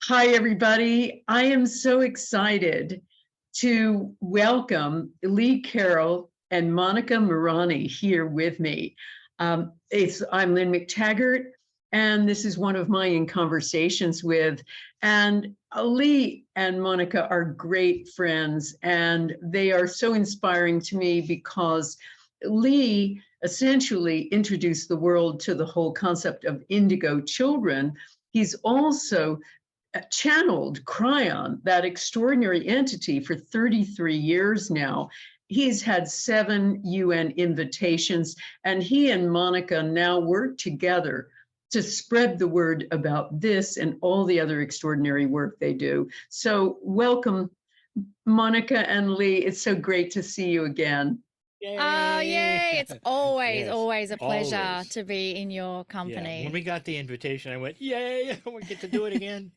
Hi, everybody. I am so excited to welcome Lee Carroll and Monika Muranyi here with me. I'm Lynn McTaggart, and this is one of my In Conversations with. And Lee and Monika are great friends, and they are so inspiring to me because Lee essentially introduced the world to the whole concept of indigo children. He's also channeled Cryon, that extraordinary entity, for 33 years now. He's had 7 UN invitations, and he and Monika now work together to spread the word about this and all the other extraordinary work they do. So welcome, Monika and Lee. It's so great to see you again. Oh, Yay! yay. It's always, Yes, always a pleasure always. to be in your Yeah, when company. we got the invitation, I went, "Yay! We get to do it again."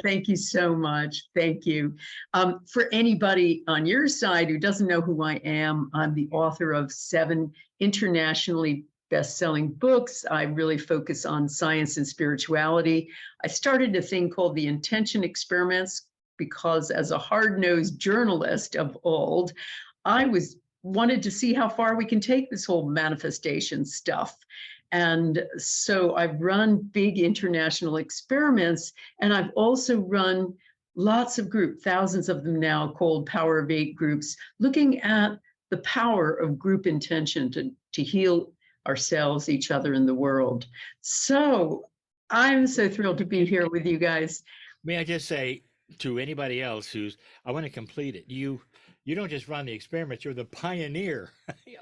Thank you so much. Thank you. For anybody on your side who doesn't know who I am, I'm the author of 7 internationally best-selling books. I really focus on science and spirituality. I started a thing called the Intention Experiments because, as a hard-nosed journalist of old, I wanted to see how far we can take this whole manifestation stuff. And so I've run big international experiments, and I've also run lots of groups, thousands of them now, called Power of 8 groups, looking at the power of group intention to heal ourselves, each other, and the world. So I'm so thrilled to be here with you guys. May I just say to anybody else who's, I want to complete it. You don't just run the experiments, you're the pioneer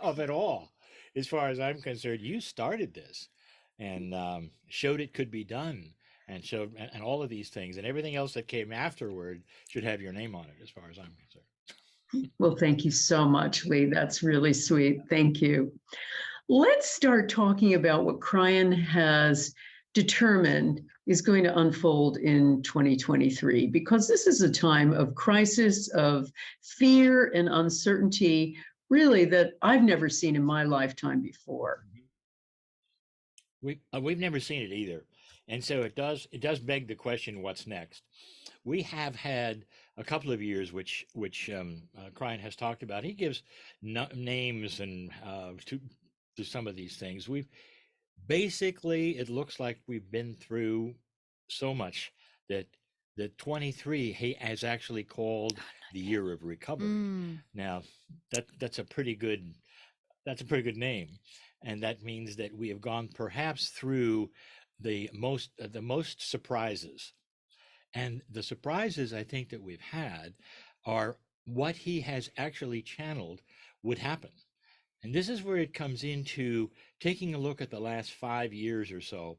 of it all. As far as I'm concerned, you started this and showed it could be done and showed and all of these things and everything else that came afterward should have your name on it as far as I'm concerned. Well, thank you so much, Lee. That's really sweet. Thank you. Let's start talking about what Cryon has determined is going to unfold in 2023, because this is a time of crisis, of fear and uncertainty, really, that I've never seen in my lifetime before. We've never seen it either, and so it does beg the question, what's next? We have had a couple of years, which Krein has talked about. He gives names and to some of these things. We've basically, it looks like we've been through so much that that 23 he has actually called the year of recovery. Mm. Now that's a pretty good name, and that means that we have gone perhaps through the most surprises, and the surprises I think that we've had are what he has actually channeled would happen. And this is where it comes into taking a look at the last 5 years or so.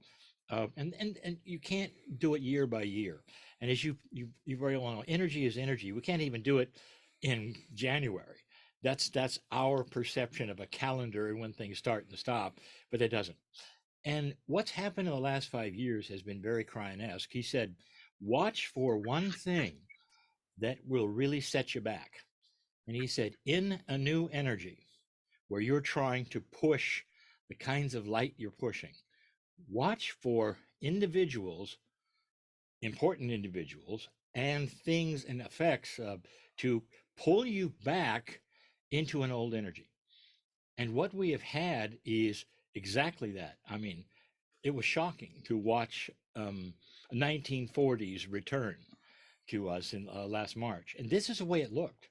And you can't do it year by year. And as you very well know, energy is energy. We can't even do it in January. That's our perception of a calendar and when things start and stop, but it doesn't. And what's happened in the last 5 years has been very Cryon-esque. He said, watch for one thing that will really set you back. And he said, in a new energy where you're trying to push the kinds of light you're pushing, watch for individuals, important individuals, and things and effects to pull you back into an old energy. And what we have had is exactly that. I mean, it was shocking to watch 1940s return to us in last March. And this is the way it looked.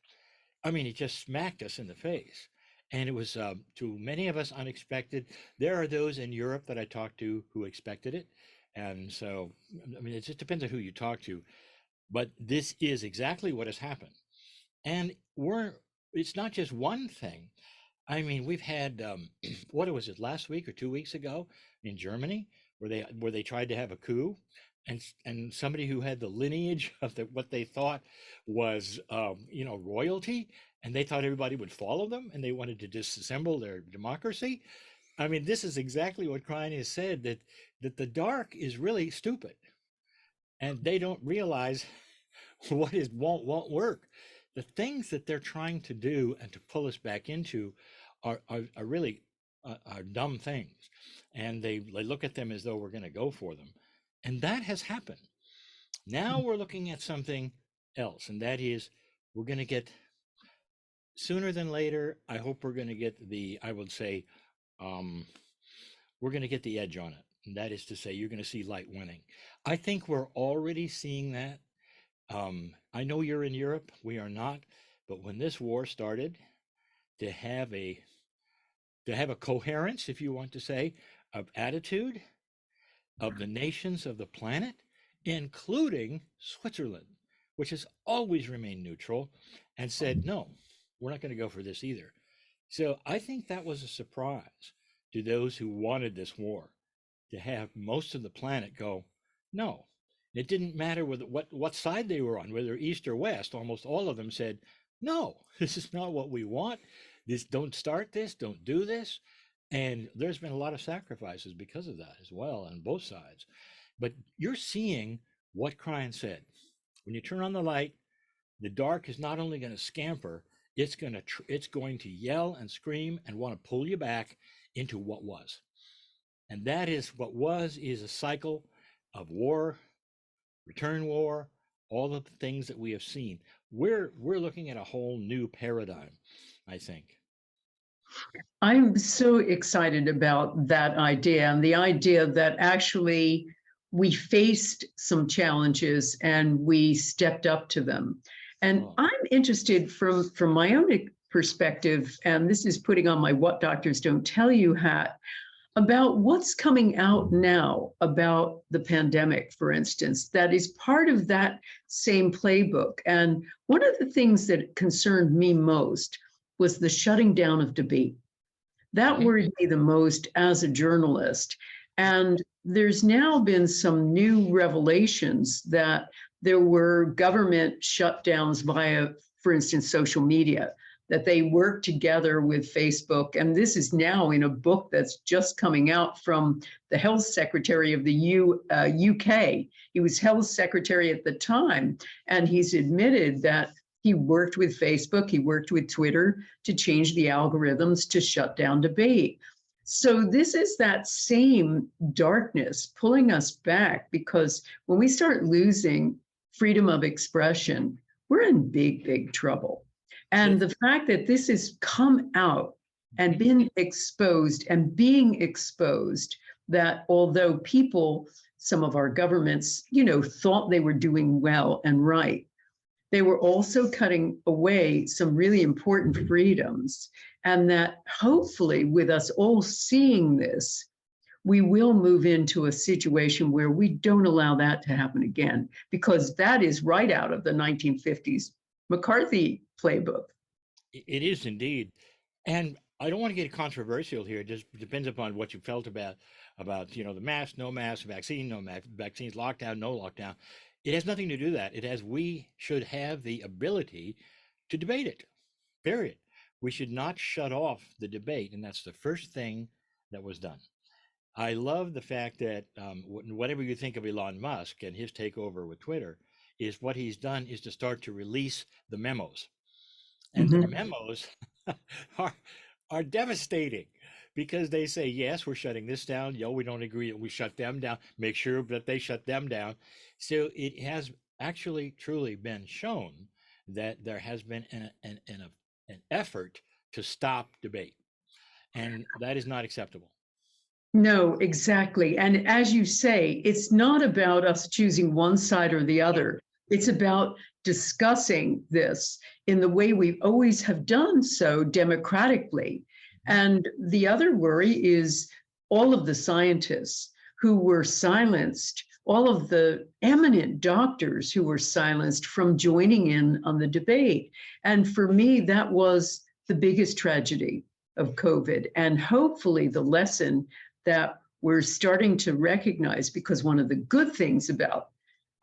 I mean, it just smacked us in the face. And it was, to many of us, unexpected. There are those in Europe that I talked to who expected it. And so, I mean, it just depends on who you talk to. But this is exactly what has happened. And it's not just one thing. I mean, we've had what was it, last week or 2 weeks ago in Germany, where they tried to have a coup, and somebody who had the lineage of what they thought was royalty, and they thought everybody would follow them, and they wanted to disassemble their democracy. I mean, this is exactly what Klein has said, that the dark is really stupid, and they don't realize what is won't work. The things that they're trying to do and to pull us back into are really are dumb things, and they look at them as though we're going to go for them, and that has happened. Now we're looking at something else, and that is we're going to get sooner than later. I hope we're going to get the, I would say, um, we're going to get the edge on it. And that is to say, you're going to see light winning. I think we're already seeing that. I know you're in Europe. We are not. But when this war started, to have a coherence, if you want to say, of attitude of the nations of the planet, including Switzerland, which has always remained neutral, and said, no, we're not going to go for this either. So I think that was a surprise to those who wanted this war, to have most of the planet go, no. It didn't matter what side they were on, whether east or west. Almost all of them said, no, this is not what we want. Don't start this, don't do this. And there's been a lot of sacrifices because of that as well on both sides. But you're seeing what Cryan said. When you turn on the light, the dark is not only going to scamper, it's going to yell and scream and want to pull you back into what was. And that is what was is a cycle of war, return war, all of the things that we have seen. We're looking at a whole new paradigm, I think. I'm so excited about that idea, and the idea that actually we faced some challenges and we stepped up to them. And I'm interested from my own perspective, and this is putting on my What Doctors Don't Tell You hat, about what's coming out now about the pandemic, for instance, that is part of that same playbook. And one of the things that concerned me most was the shutting down of debate. That worried me the most as a journalist. And there's now been some new revelations that there were government shutdowns via, for instance, social media, that they worked together with Facebook. And this is now in a book that's just coming out from the health secretary of the UK. He was health secretary at the time, and he's admitted that he worked with Facebook, he worked with Twitter to change the algorithms to shut down debate. So this is that same darkness pulling us back, because when we start losing freedom of expression, we're in big, big trouble. And the fact that this has come out and been exposed and being exposed, that although people, some of our governments, thought they were doing well and right, they were also cutting away some really important freedoms. And that hopefully with us all seeing this, we will move into a situation where we don't allow that to happen again, because that is right out of the 1950s McCarthy playbook. It is indeed. And I don't want to get controversial here. It just depends upon what you felt about the mask, no mask, vaccine, no vaccines, lockdown, no lockdown. It has nothing to do with that. It has, we should have the ability to debate it, period. We should not shut off the debate. And that's the first thing that was done. I love the fact that whatever you think of Elon Musk and his takeover with Twitter, is what he's done is to start to release the memos. And the memos are devastating, because they say, yes, we're shutting this down. Yo, we don't agree that we shut them down. Make sure that they shut them down. So it has actually truly been shown that there has been an effort to stop debate. And that is not acceptable. No, exactly. And as you say, it's not about us choosing one side or the other. It's about discussing this in the way we always have done so democratically. And the other worry is all of the scientists who were silenced, all of the eminent doctors who were silenced from joining in on the debate. And for me, that was the biggest tragedy of COVID, and hopefully the lesson that we're starting to recognize, because one of the good things about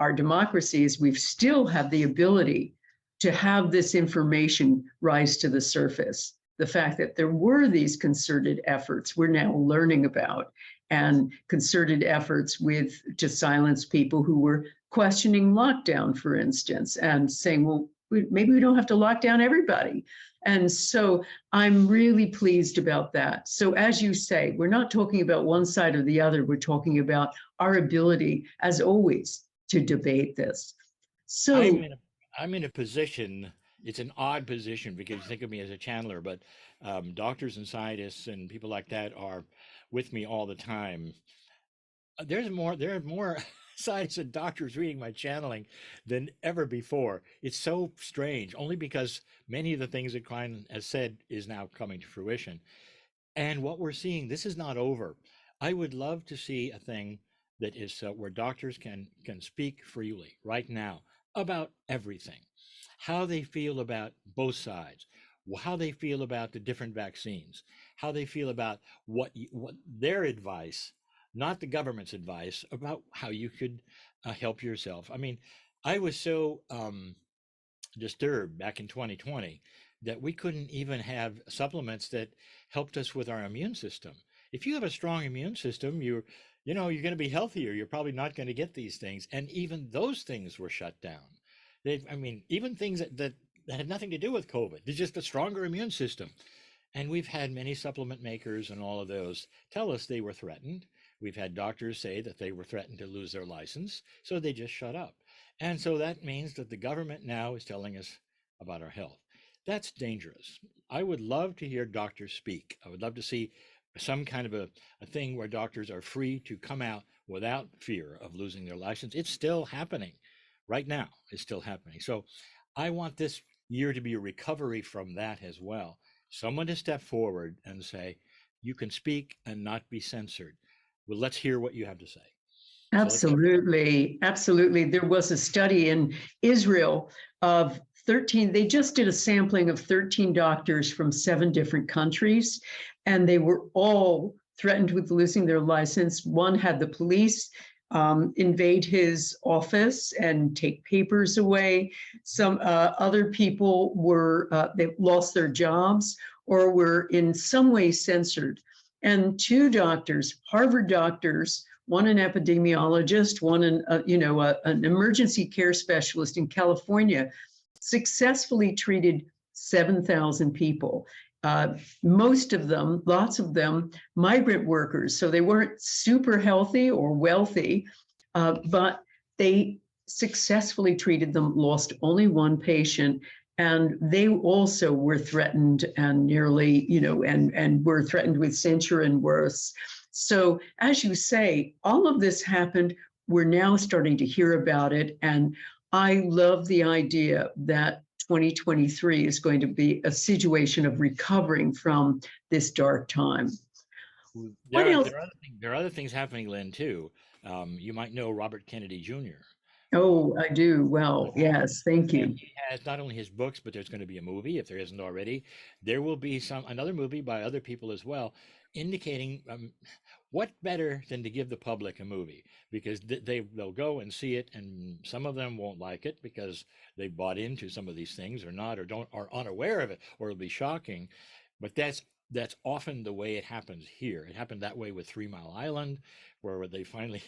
our democracy is we still have the ability to have this information rise to the surface. The fact that there were these concerted efforts we're now learning about, and concerted efforts to silence people who were questioning lockdown, for instance, and saying, well, maybe we don't have to lock down everybody. And so I'm really pleased about that. So as you say, we're not talking about one side or the other. We're talking about our ability, as always, to debate this. I'm So, in a I'm in a position. It's an odd position because you think of me as a channeler, but doctors and scientists and people like that are with me all the time. There are more scientists and doctors reading my channeling than ever before. It's so strange, only because many of the things that Klein has said is now coming to fruition. And what we're seeing, this is not over. I would love to see a thing that is where doctors can speak freely right now about everything, how they feel about both sides, how they feel about the different vaccines, how they feel about what their advice, not the government's advice, about how you could help yourself. I mean, I was so disturbed back in 2020 that we couldn't even have supplements that helped us with our immune system. If you have a strong immune system, you're going to be healthier. You're probably not going to get these things. And even those things were shut down. I mean, even things that had nothing to do with COVID. There's just a stronger immune system. And we've had many supplement makers and all of those tell us they were threatened. We've had doctors say that they were threatened to lose their license, so they just shut up. And so that means that the government now is telling us about our health. That's dangerous. I would love to hear doctors speak. I would love to see some kind of a thing where doctors are free to come out without fear of losing their license. It's still happening right now. It's still happening. So I want this year to be a recovery from that as well. Someone to step forward and say, you can speak and not be censored. Well, let's hear what you have to say. So let's go. absolutely, absolutely. There was a study in Israel of 13, they just did a sampling of 13 doctors from 7 different countries, and they were all threatened with losing their license. One had the police invade his office and take papers away. Some other people they lost their jobs or were in some way censored. And 2 doctors, Harvard doctors, one an epidemiologist, one an emergency care specialist in California, successfully treated 7,000 people. Most of them, lots of them, migrant workers. So they weren't super healthy or wealthy, but they successfully treated them, lost only 1 patient. And they also were threatened and nearly, and were threatened with censure and worse. So, as you say, all of this happened. We're now starting to hear about it. And I love the idea that 2023 is going to be a situation of recovering from this dark time. What else? There are other things happening, Lynn, too. You might know Robert Kennedy Jr. Oh, I do. Well, yes, thank And you. he has not only his books, but there's going to be a movie, if there isn't already. There will be another movie by other people as well, indicating what better than to give the public a movie, because they'll go and see it, and some of them won't like it because they bought into some of these things or not, or don't, are unaware of it, or it'll be shocking. But that's often the way it happens here. It happened that way with 3 Mile Island, where they finally,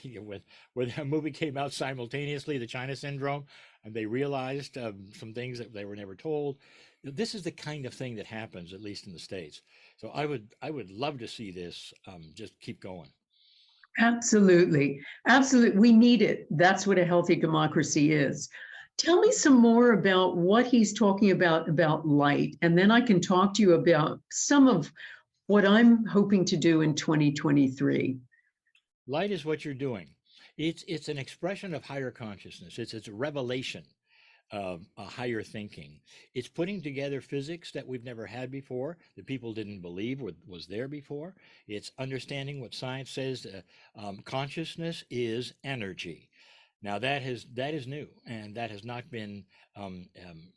when the movie came out simultaneously, the China Syndrome, and they realized some things that they were never told. This is the kind of thing that happens, at least in the States. So I would love to see this just keep going. Absolutely. Absolutely. We need it. That's what a healthy democracy is. Tell me some more about what he's talking about light, and then I can talk to you about some of what I'm hoping to do in 2023. Light is what you're doing. It's an expression of higher consciousness. It's a revelation of a higher thinking. It's putting together physics that we've never had before, that people didn't believe was there before. It's understanding what science says. Consciousness is energy. Now that is new, and that has not been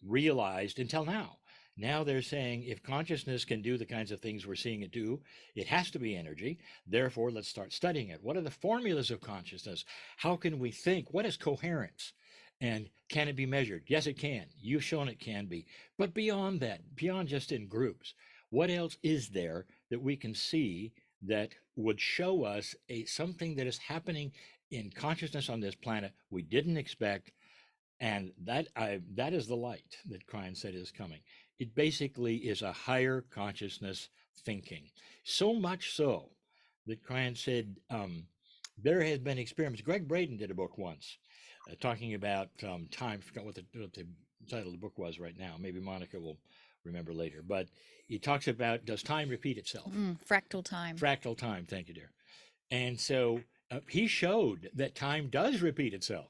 realized until now. Now they're saying if consciousness can do the kinds of things we're seeing it do, it has to be energy. Therefore, let's start studying it. What are the formulas of consciousness? How can we think? What is coherence? And can it be measured? Yes, it can. You've shown it can be. But beyond that, beyond just in groups, what else is there that we can see that would show us something that is happening in consciousness on this planet we didn't expect? And that is the light that Klein said is coming. It basically is a higher consciousness thinking. So much so that Klein said there has been experiments. Greg Braden did a book once talking about time. I forgot what the title of the book was right now. Maybe Monica will remember later. But he talks about, does time repeat itself? Fractal time. Fractal time. Thank you, dear. And so he showed that time does repeat itself.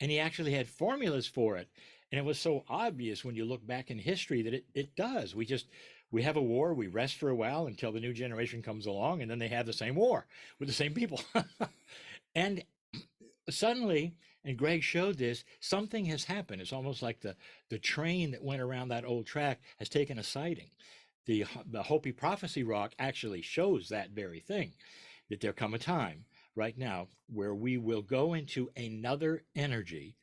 And he actually had formulas for it. And it was so obvious when you look back in history that it does. We have a war, we rest for a while until the new generation comes along, and then they have the same war with the same people. And suddenly, and Greg showed this, something has happened. It's almost like the train that went around that old track has taken a sighting. The Hopi prophecy rock actually shows that very thing, that there come a time right now where we will go into another energy,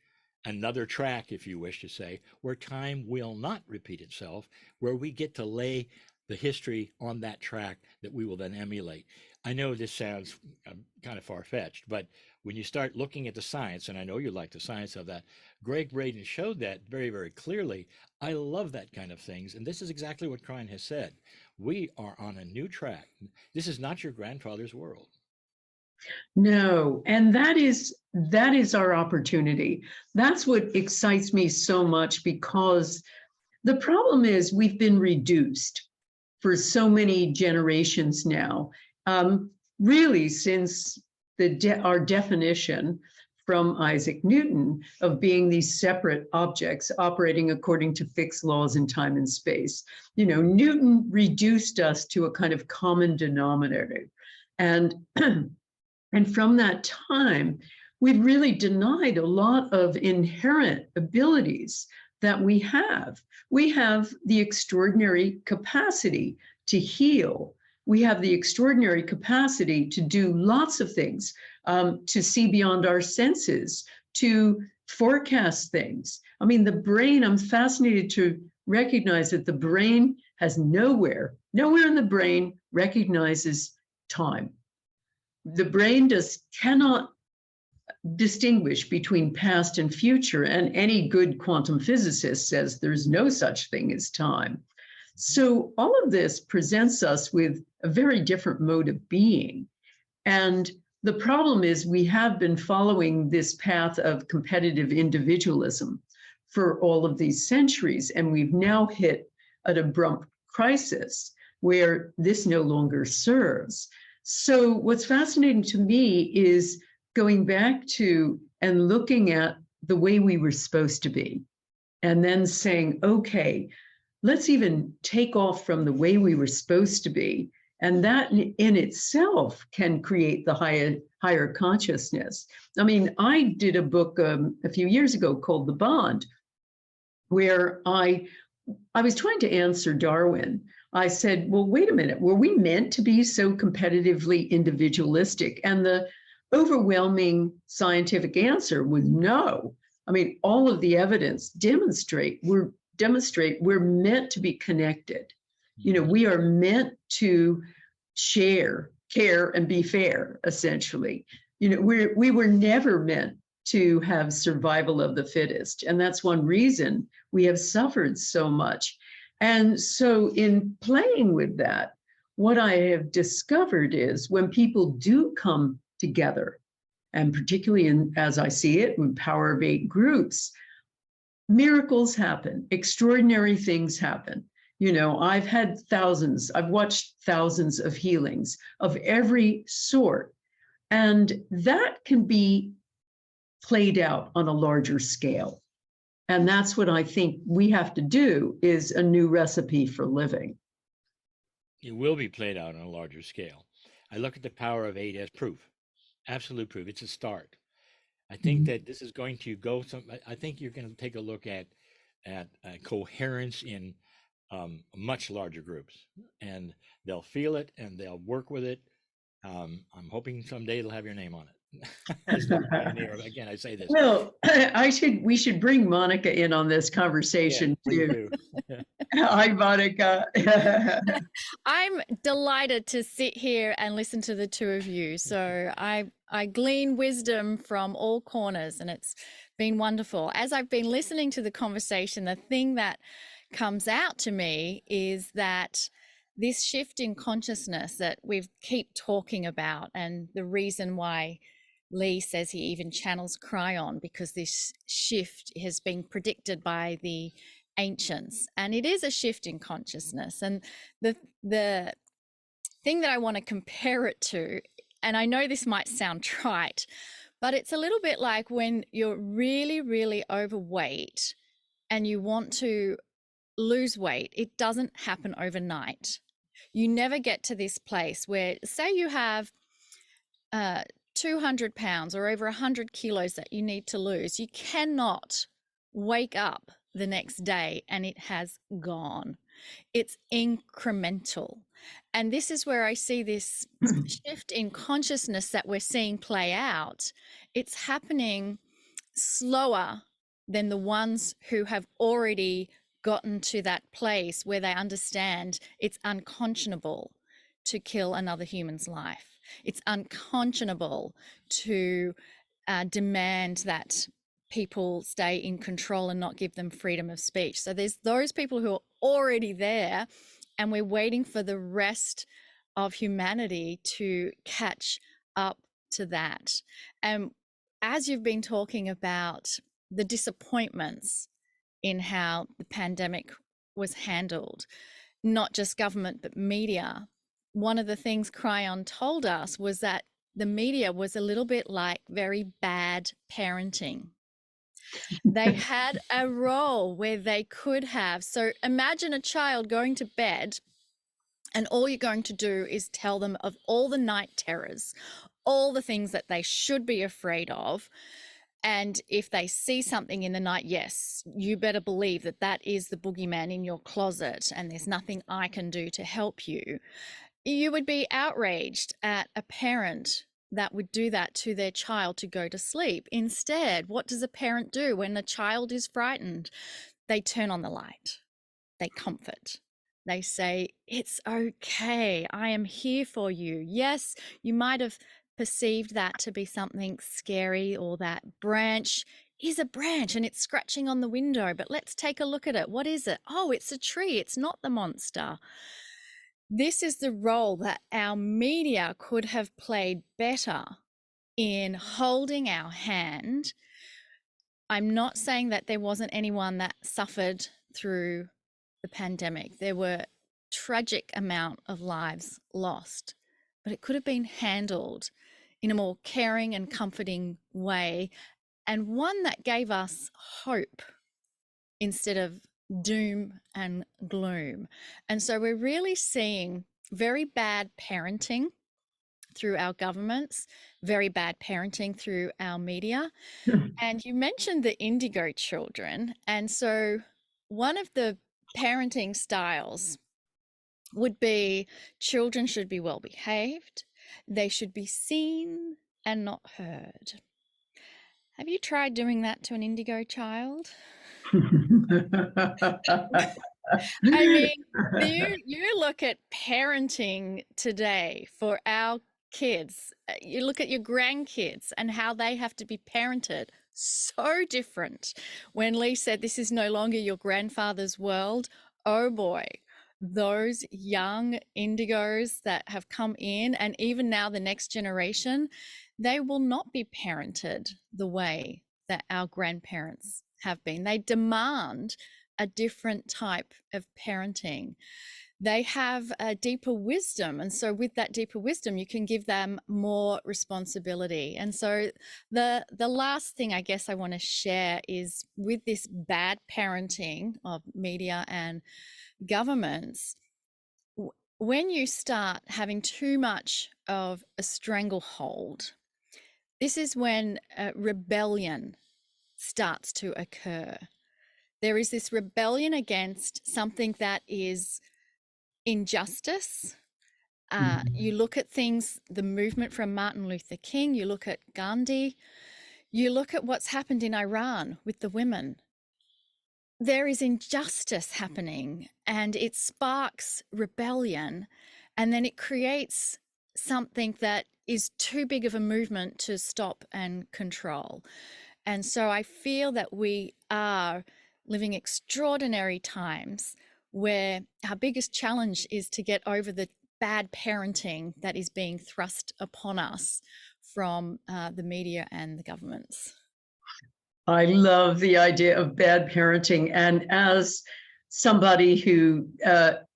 another track, if you wish to say, where time will not repeat itself, where we get to lay the history on that track that we will then emulate. I know this sounds kind of far-fetched, but when you start looking at the science, and I know you like the science of that, Greg Braden showed that very, very clearly. I love that kind of things. And this is exactly what Krein has said. We are on a new track. This is not your grandfather's world. No, and that is our opportunity. That's what excites me so much, because the problem is we've been reduced for so many generations now, really since our definition from Isaac Newton of being these separate objects operating according to fixed laws in time and space. You know, Newton reduced us to a kind of common denominator. And and from that time, we've really denied a lot of inherent abilities that we have. We have the extraordinary capacity to heal. We have the extraordinary capacity to do lots of things, to see beyond our senses, to forecast things. I mean, the brain, I'm fascinated to recognize that the brain has nowhere in the brain recognizes time. The brain cannot distinguish between past and future, and any good quantum physicist says there's no such thing as time. So all of this presents us with a very different mode of being. And the problem is we have been following this path of competitive individualism for all of these centuries, and we've now hit an abrupt crisis where this no longer serves. So what's fascinating to me is going back to and looking at the way we were supposed to be, and then saying, okay, let's even take off from the way we were supposed to be. And that in itself can create the higher consciousness. I mean, I did a book a few years ago called The Bond, where I was trying to answer Darwin. I said, well, wait a minute, were we meant to be so competitively individualistic? And the overwhelming scientific answer was no. I mean, all of the evidence demonstrate we're meant to be connected. You know, we are meant to share, care, and be fair, essentially. You know, we were never meant to have survival of the fittest. And that's one reason we have suffered so much. And so in playing with that, what I have discovered is when people do come together, and particularly as I see it, in Power of Eight groups, miracles happen, extraordinary things happen. You know, I've watched thousands of healings of every sort. And that can be played out on a larger scale. And that's what I think we have to do, is a new recipe for living. It will be played out on a larger scale. I look at the Power of Eight as proof, absolute proof. It's a start. I think that this is going to go I think you're going to take a look at coherence in much larger groups, and they'll feel it and they'll work with it. I'm hoping someday they'll have your name on it. As the pioneer. Again, I say this. Well, we should bring Monika in on this conversation too. Hi, Monika. I'm delighted to sit here and listen to the two of you. So I glean wisdom from all corners, and it's been wonderful. As I've been listening to the conversation, the thing that comes out to me is that this shift in consciousness that we keep talking about, and the reason why Lee says he even channels Cryon because this shift has been predicted by the ancients, and it is a shift in consciousness. And the thing that I want to compare it to, and I know this might sound trite, but it's a little bit like when you're really, really overweight and you want to lose weight. It doesn't happen overnight. You never get to this place where, say you have 200 pounds or over 100 kilos that you need to lose. You cannot wake up the next day and it has gone. It's incremental. And this is where I see this shift in consciousness that we're seeing play out. It's happening slower than the ones who have already gotten to that place where they understand it's unconscionable to kill another human's life. It's unconscionable to demand that people stay in control and not give them freedom of speech. So there's those people who are already there, and we're waiting for the rest of humanity to catch up to that. And as you've been talking about the disappointments in how the pandemic was handled, not just government, but media, one of the things Cryon told us was that the media was a little bit like very bad parenting. They had a role where they could have. So imagine a child going to bed and all you're going to do is tell them of all the night terrors, all the things that they should be afraid of. And if they see something in the night, yes, you better believe that that is the boogeyman in your closet and there's nothing I can do to help you. You would be outraged at a parent that would do that to their child to go to sleep. Instead, what does a parent do when a child is frightened? They turn on the light. They comfort. They say, it's okay. I am here for you. Yes, you might have perceived that to be something scary, or that branch is a branch and it's scratching on the window, but let's take a look at it. What is it? Oh, it's a tree. It's not the monster. This is the role that our media could have played better in holding our hand. I'm not saying that there wasn't anyone that suffered through the pandemic. There were tragic amount of lives lost, but it could have been handled in a more caring and comforting way, and one that gave us hope instead of doom and gloom. And so we're really seeing very bad parenting through our governments, very bad parenting through our media. And you mentioned the indigo children. And so one of the parenting styles would be children should be well behaved, they should be seen and not heard. Have you tried doing that to an indigo child? I mean, you look at parenting today for our kids, you look at your grandkids and how they have to be parented, so different. When Lee said this is no longer your grandfather's world, oh boy, those young indigos that have come in, and even now the next generation, they will not be parented the way that our grandparents have been. They demand a different type of parenting. They have a deeper wisdom, and so with that deeper wisdom you can give them more responsibility. And so the last thing I guess I want to share is, with this bad parenting of media and governments, when you start having too much of a stranglehold, this is when rebellion starts to occur. There is this rebellion against something that is injustice. You look at things, the movement from Martin Luther King, you look at Gandhi, you look at what's happened in Iran with the women. There is injustice happening, and it sparks rebellion, and then it creates something that is too big of a movement to stop and control. And so I feel that we are living extraordinary times where our biggest challenge is to get over the bad parenting that is being thrust upon us from the media and the governments. I love the idea of bad parenting. And as somebody who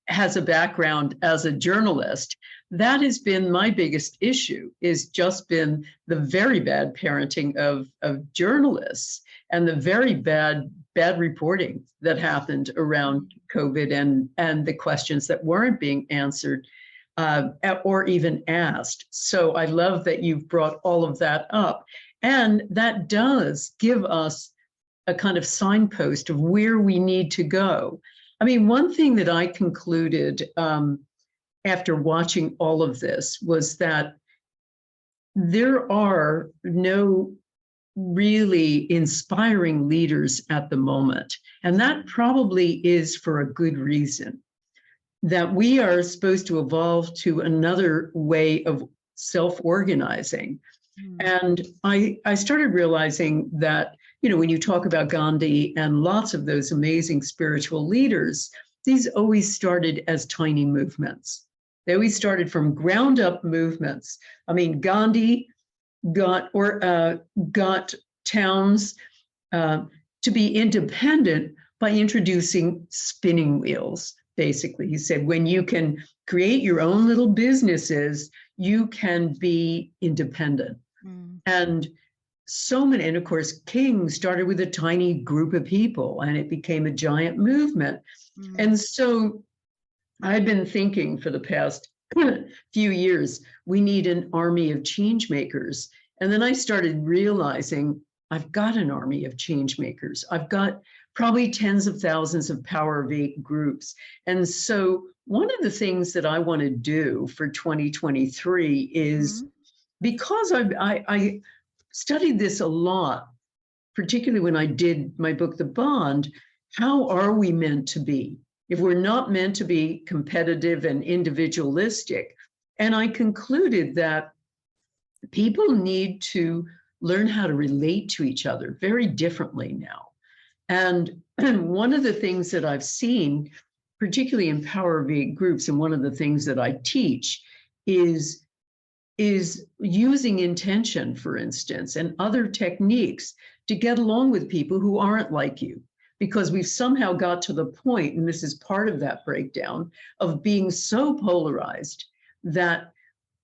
has a background as a journalist, that has been my biggest issue, is just been the very bad parenting of journalists and the very bad reporting that happened around COVID and the questions that weren't being answered or even asked. So I love that you've brought all of that up. And that does give us a kind of signpost of where we need to go. I mean, one thing that I concluded after watching all of this was that there are no really inspiring leaders at the moment. And that probably is for a good reason, that we are supposed to evolve to another way of self-organizing. And I started realizing that, you know, when you talk about Gandhi and lots of those amazing spiritual leaders, these always started as tiny movements. They always started from ground up movements. I mean, Gandhi got towns to be independent by introducing spinning wheels. Basically, he said, when you can create your own little businesses, you can be independent. And so many, and of course, King started with a tiny group of people and it became a giant movement. And so I've been thinking for the past few years, we need an army of change makers. And then I started realizing I've got an army of change makers. I've got probably tens of thousands of Power of Eight groups. And so one of the things that I want to do for 2023 is, because I studied this a lot, particularly when I did my book, The Bond, how are we meant to be? If we're not meant to be competitive and individualistic. And I concluded that people need to learn how to relate to each other very differently now. And one of the things that I've seen, particularly in Power of Eight groups, and one of the things that I teach is using intention, for instance, and other techniques to get along with people who aren't like you. Because we've somehow got to the point, and this is part of that breakdown, of being so polarized that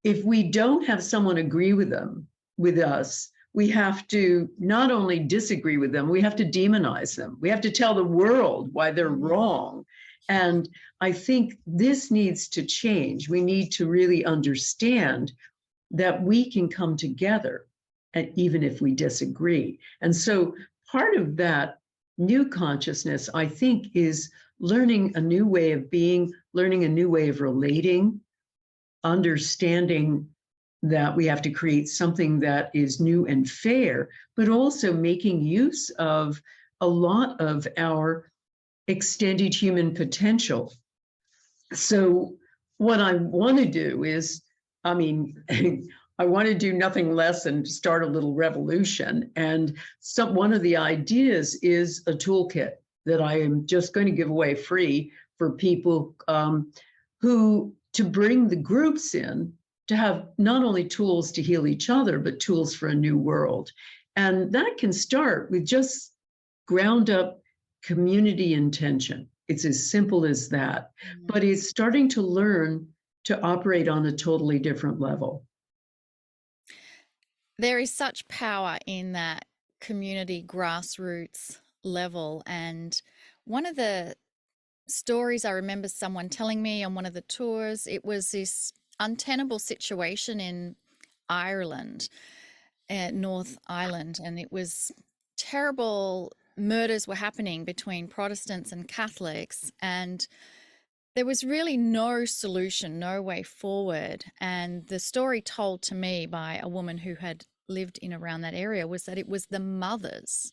if we don't have someone agree with us, we have to not only disagree with them, we have to demonize them. We have to tell the world why they're wrong. And I think this needs to change. We need to really understand that we can come together, and even if we disagree. And so part of that new consciousness, I think, is learning a new way of being, learning a new way of relating, understanding that we have to create something that is new and fair, but also making use of a lot of our extended human potential. So what I want to do is, I mean, I want to do nothing less than start a little revolution. And one of the ideas is a toolkit that I am just going to give away free for people to bring the groups in, to have not only tools to heal each other, but tools for a new world. And that can start with just ground up community intention. It's as simple as that. But it's starting to learn to operate on a totally different level. There is such power in that community grassroots level. And one of the stories I remember someone telling me on one of the tours, it was this untenable situation in Ireland, North Ireland, and it was terrible. Murders were happening between Protestants and Catholics, and there was really no solution, no way forward. And the story told to me by a woman who had lived in around that area was that it was the mothers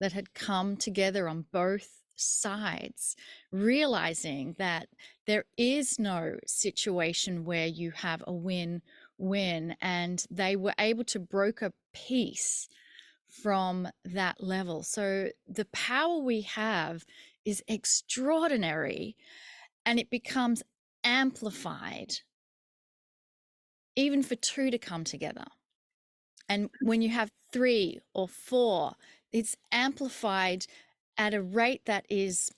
that had come together on both sides, realizing that there is no situation where you have a win-win, and they were able to broker peace from that level. So the power we have is extraordinary, and it becomes amplified even for two to come together. And when you have 3 or 4, it's amplified at a rate that is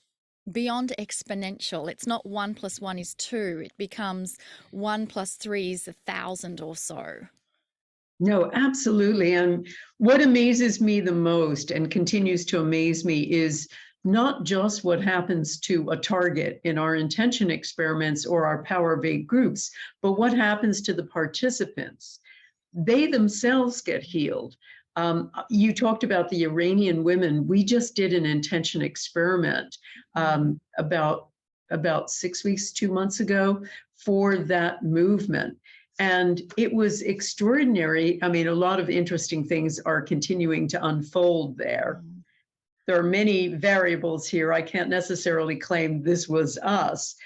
beyond exponential. It's not 1 + 1 is 2. It becomes 1 + 3 is 1,000 or so. No, absolutely. And what amazes me the most and continues to amaze me is not just what happens to a target in our intention experiments or our power of 8 groups, but what happens to the participants. They themselves get healed. You talked about the Iranian women. We just did an intention experiment about 6 weeks, 2 months ago for that movement. And it was extraordinary. I mean, a lot of interesting things are continuing to unfold there. There are many variables here. I can't necessarily claim this was us.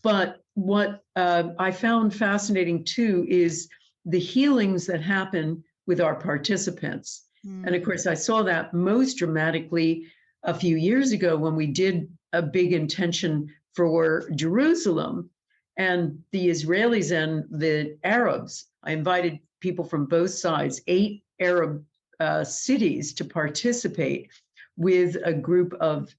But what I found fascinating too is the healings that happen with our participants. And of course, I saw that most dramatically a few years ago when we did a big intention for Jerusalem and the Israelis and the Arabs. I invited people from both sides, 8 Arab cities, to participate with a group of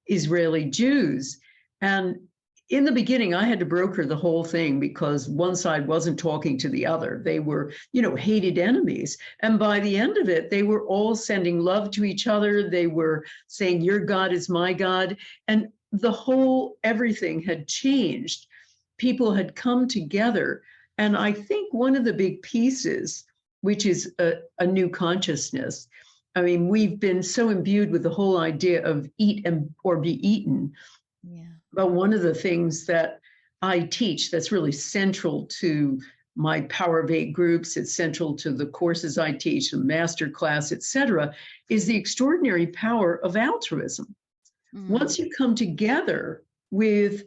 Israeli Jews. And in the beginning, I had to broker the whole thing because one side wasn't talking to the other. They were, hated enemies. And by the end of it, they were all sending love to each other. They were saying, your God is my God. And everything had changed. People had come together. And I think one of the big pieces, which is a new consciousness, I mean, we've been so imbued with the whole idea of eat or be eaten. Yeah. But one of the things that I teach that's really central to my Power of 8 groups, it's central to the courses I teach, the master class, et cetera, is the extraordinary power of altruism. Once you come together with,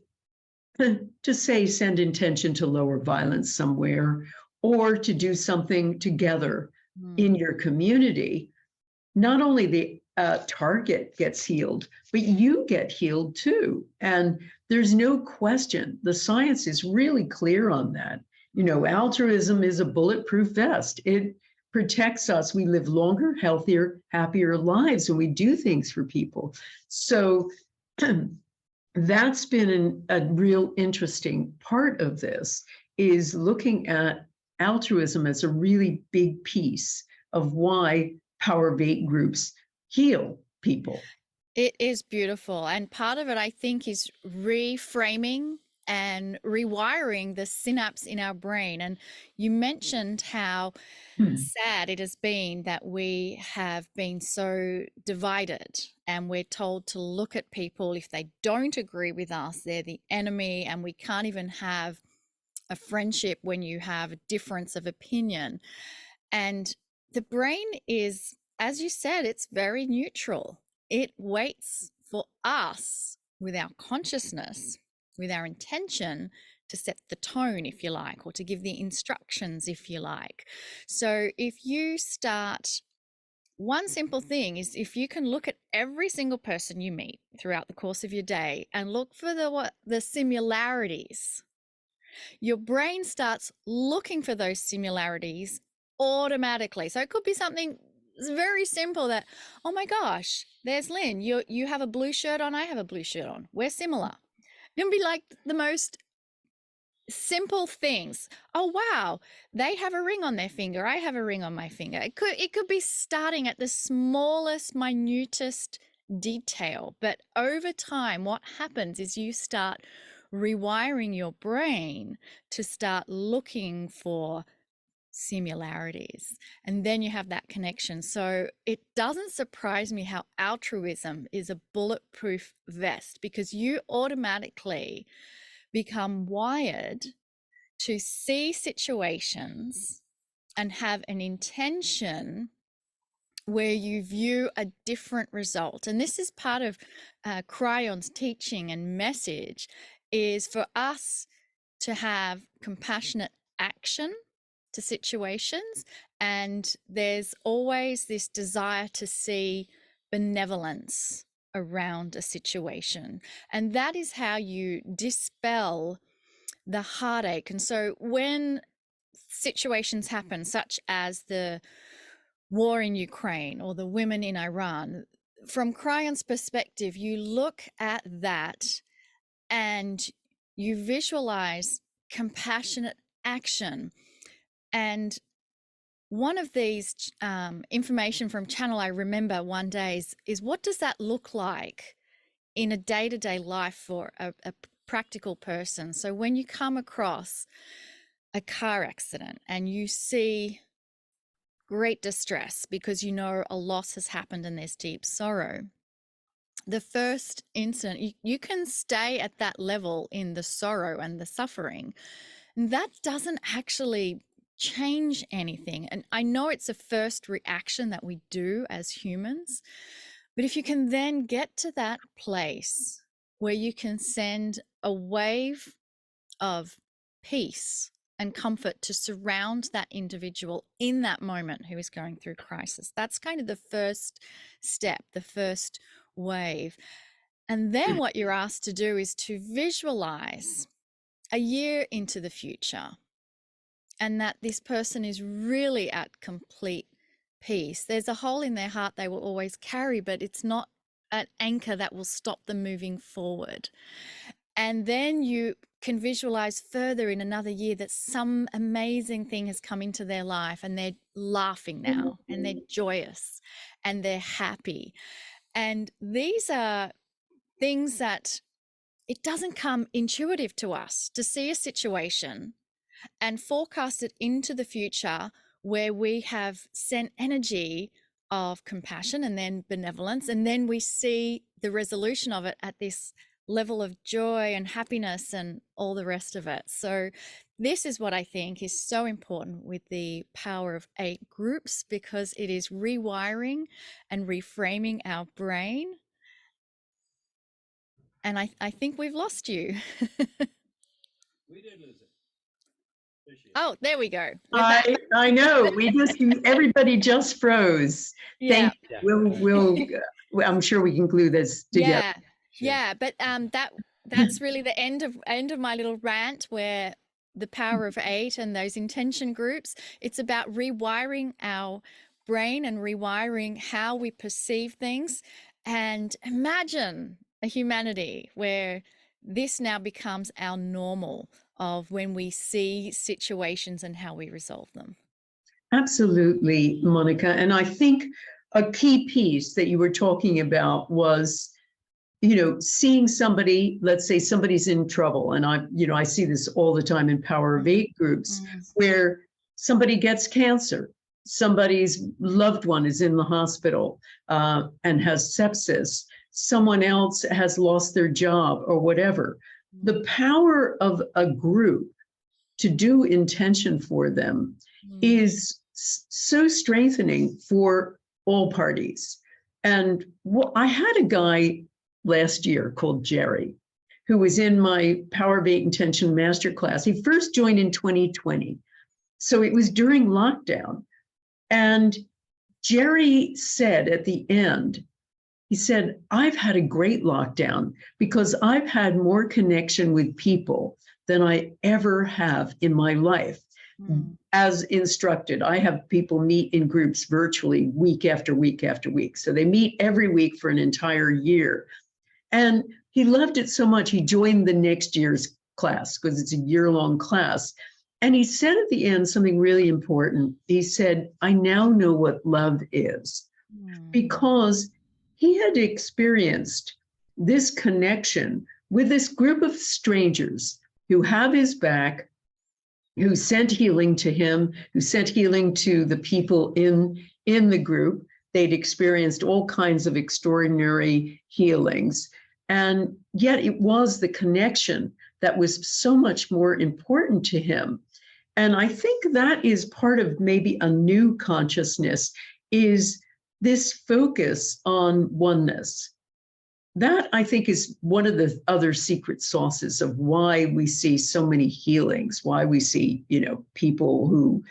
to say, send intention to lower violence somewhere, or to do something together in your community, not only the target gets healed, but you get healed too. And there's no question, the science is really clear on that. Altruism is a bulletproof vest. It protects us. We live longer, healthier, happier lives when we do things for people. So that's been a real interesting part of this, is looking at altruism as a really big piece of why Power of 8 groups heal people. It is beautiful. And part of it, I think, is reframing and rewiring the synapse in our brain. And you mentioned how sad it has been that we have been so divided, and we're told to look at people. If they don't agree with us, they're the enemy, and we can't even have a friendship when you have a difference of opinion. And the brain is, as you said, it's very neutral. It waits for us with our consciousness, with our intention, to set the tone, if you like, or to give the instructions, if you like. So if you start, one simple thing is, if you can look at every single person you meet throughout the course of your day and look for the similarities, your brain starts looking for those similarities automatically. So it could be something very simple that, oh my gosh, there's Lynn. You have a blue shirt on, I have a blue shirt on. We're similar. It'll be like the most simple things. Oh wow, they have a ring on their finger, I have a ring on my finger. It could be starting at the smallest, minutest detail, but over time what happens is you start rewiring your brain to start looking for similarities, and then you have that connection. So it doesn't surprise me how altruism is a bulletproof vest, because you automatically become wired to see situations and have an intention where you view a different result. And this is part of Cryon's teaching and message, is for us to have compassionate action to situations, and there's always this desire to see benevolence around a situation, and that is how you dispel the heartache. And so when situations happen, such as the war in Ukraine or the women in Iran. From Cryon's perspective, you look at that and you visualize compassionate action. And one of these information from Channel I remember one day is what does that look like in a day-to-day life for a practical person? So when you come across a car accident and you see great distress because you know a loss has happened and there's deep sorrow, the first incident, you can stay at that level in the sorrow and the suffering. And that doesn't actually change anything. And I know it's a first reaction that we do as humans, but if you can then get to that place where you can send a wave of peace and comfort to surround that individual in that moment who is going through crisis, that's kind of the first step, the first wave. And then what you're asked to do is to visualize a year into the future, and that this person is really at complete peace. There's a hole in their heart they will always carry, but it's not an anchor that will stop them moving forward. And then you can visualize further in another year that some amazing thing has come into their life and they're laughing now and they're joyous and they're happy. And these are things that it doesn't come intuitive to us to see a situation and forecast it into the future where we have sent energy of compassion and then benevolence, and then we see the resolution of it at this level of joy and happiness and all the rest of it. So this is what I think is so important with the Power of 8 groups, because it is rewiring and reframing our brain. And I think we've lost you. We did lose it. Oh, there we go. I know. Everybody just froze. Yeah. I'm sure we can glue this together. Yeah. But that's really the end of my little rant, where the Power of 8 and those intention groups, it's about rewiring our brain and rewiring how we perceive things. And imagine a humanity where this now becomes our normal of when we see situations and how we resolve them. Absolutely, Monika. And I think a key piece that you were talking about was, seeing somebody, let's say somebody's in trouble. And I see this all the time in Power of 8 groups, where somebody gets cancer, somebody's loved one is in the hospital and has sepsis, someone else has lost their job or whatever. The power of a group to do intention for them is so strengthening for all parties. And I had a guy last year called Jerry, who was in my Power of 8 Intention Masterclass. He first joined in 2020. So it was during lockdown. And Jerry said at the end, he said, I've had a great lockdown because I've had more connection with people than I ever have in my life. As instructed, I have people meet in groups virtually week after week after week. So they meet every week for an entire year. And he loved it so much, he joined the next year's class because it's a year-long class. And he said at the end something really important. He said, I now know what love is, because he had experienced this connection with this group of strangers who have his back, who sent healing to him, who sent healing to the people in the group. They'd experienced all kinds of extraordinary healings. And yet it was the connection that was so much more important to him. And I think that is part of maybe a new consciousness, is this focus on oneness. That, I think, is one of the other secret sauces of why we see so many healings, why we see, people who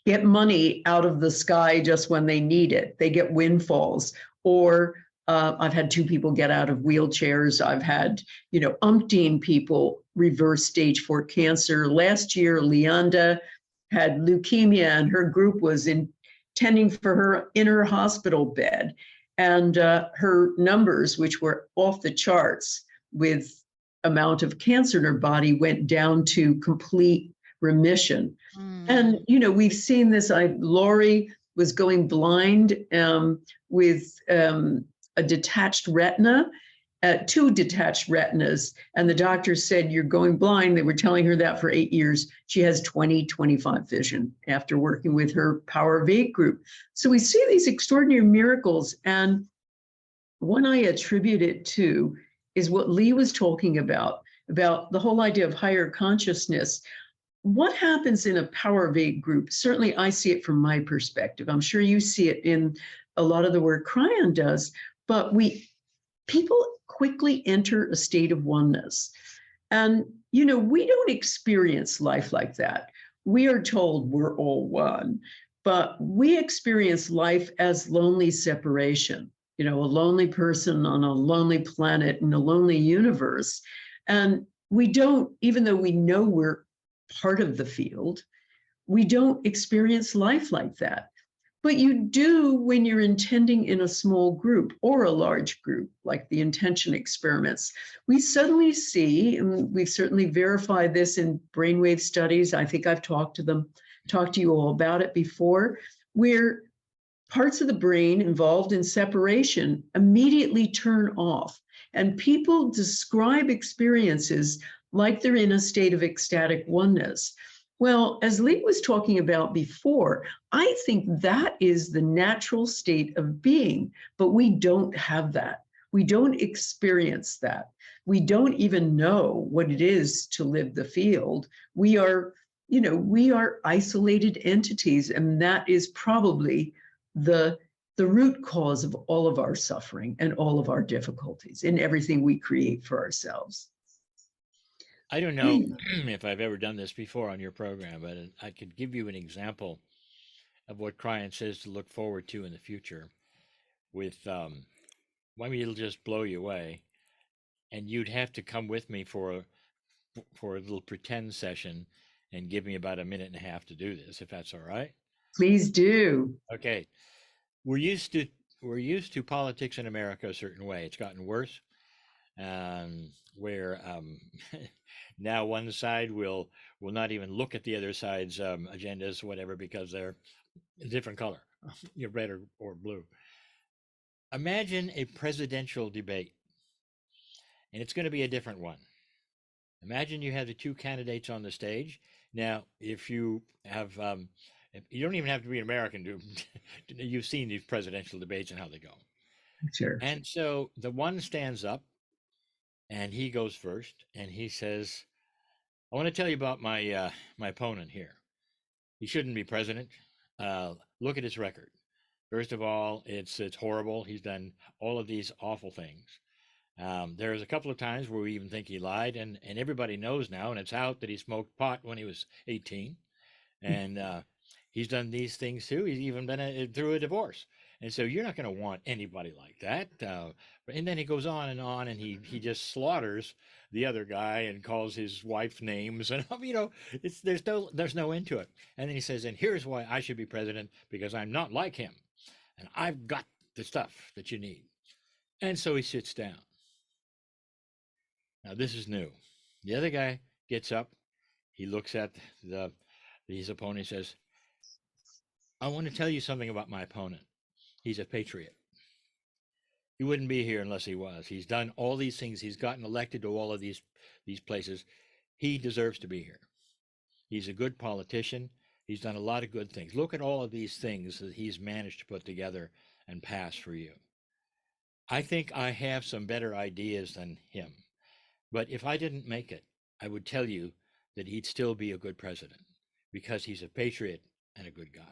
get money out of the sky just when they need it. They get windfalls. Or I've had 2 people get out of wheelchairs. I've had, umpteen people reverse stage 4 cancer. Last year, Leanda had leukemia, and her group was tending for her in her hospital bed. And her numbers, which were off the charts with amount of cancer in her body, went down to complete remission. And, we've seen this. Lori was going blind with a detached retina, two detached retinas. And the doctor said, you're going blind. They were telling her that for 8 years. She has 20/25 vision after working with her Power of Eight group. So we see these extraordinary miracles. And one I attribute it to is what Lee was talking about the whole idea of higher consciousness. What happens in a Power of Eight group? Certainly I see it from my perspective. I'm sure you see it in a lot of the work Cryon does, but people quickly enter a state of oneness. And, we don't experience life like that. We are told we're all one, but we experience life as lonely separation, a lonely person on a lonely planet in a lonely universe. And we don't, even though we know we're part of the field, we don't experience life like that. But you do when you're intending in a small group or a large group, like the intention experiments. We suddenly see, and we've certainly verified this in brainwave studies. I think I've talked to you all about it before, where parts of the brain involved in separation immediately turn off. And people describe experiences like they're in a state of ecstatic oneness. Well, as Lee was talking about before, I think that is the natural state of being, but we don't have that. We don't experience that. We don't even know what it is to live the field. We are isolated entities, and that is probably the root cause of all of our suffering and all of our difficulties in everything we create for ourselves. I don't know if I've ever done this before on your program, but I could give you an example of what Cryon says to look forward to in the future with, maybe it'll just blow you away. And you'd have to come with me for a little pretend session and give me about a minute and a half to do this, if that's all right. Please do. Okay. We're used to politics in America a certain way. It's gotten worse. Where now one side will not even look at the other side's agendas, whatever, because they're a different color, red or blue. Imagine a presidential debate, and it's going to be a different one. Imagine you have the two candidates on the stage. Now, if you have, you don't even have to be an American to, you've seen these presidential debates and how they go. Sure. And so the one stands up, and he goes first, and he says, I want to tell you about my opponent here. He shouldn't be president. Look at his record. First of all, it's horrible. He's done all of these awful things. There's a couple of times where we even think he lied, and everybody knows now, and it's out that he smoked pot when he was 18. And he's done these things too. He's even been through a divorce. And so you're not going to want anybody like that. And then he goes on, and he just slaughters the other guy and calls his wife names, and there's no end to it. And then he says, and here's why I should be president, because I'm not like him, and I've got the stuff that you need. And so he sits down. Now this is new. The other guy gets up. He looks at his opponent. He says, I want to tell you something about my opponent. He's a patriot. He wouldn't be here unless he was. He's done all these things. He's gotten elected to all of these places. He deserves to be here. He's a good politician. He's done a lot of good things. Look at all of these things that he's managed to put together and pass for you. I think I have some better ideas than him. But if I didn't make it, I would tell you that he'd still be a good president because he's a patriot and a good guy.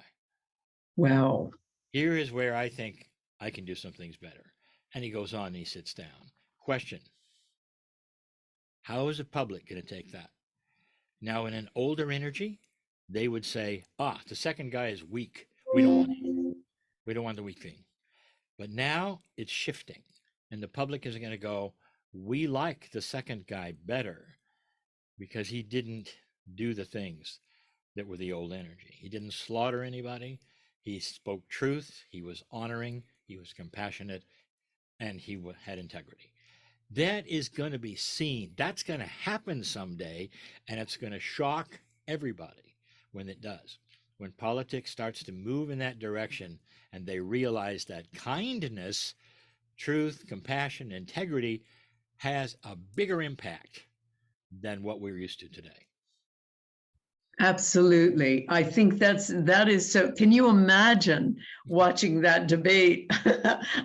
Wow. Here is where I think I can do some things better. And he goes on and he sits down. Question. How is the public going to take that? Now, in an older energy, they would say, the second guy is weak. We don't want him. We don't want the weak thing. But now it's shifting. And the public is going to go, we like the second guy better because he didn't do the things that were the old energy. He didn't slaughter anybody. He spoke truth, he was honoring, he was compassionate, and he had integrity. That is going to be seen. That's going to happen someday, and it's going to shock everybody when it does. When politics starts to move in that direction and they realize that kindness, truth, compassion, integrity has a bigger impact than what we're used to today. Absolutely. I think that is so. Can you imagine watching that debate?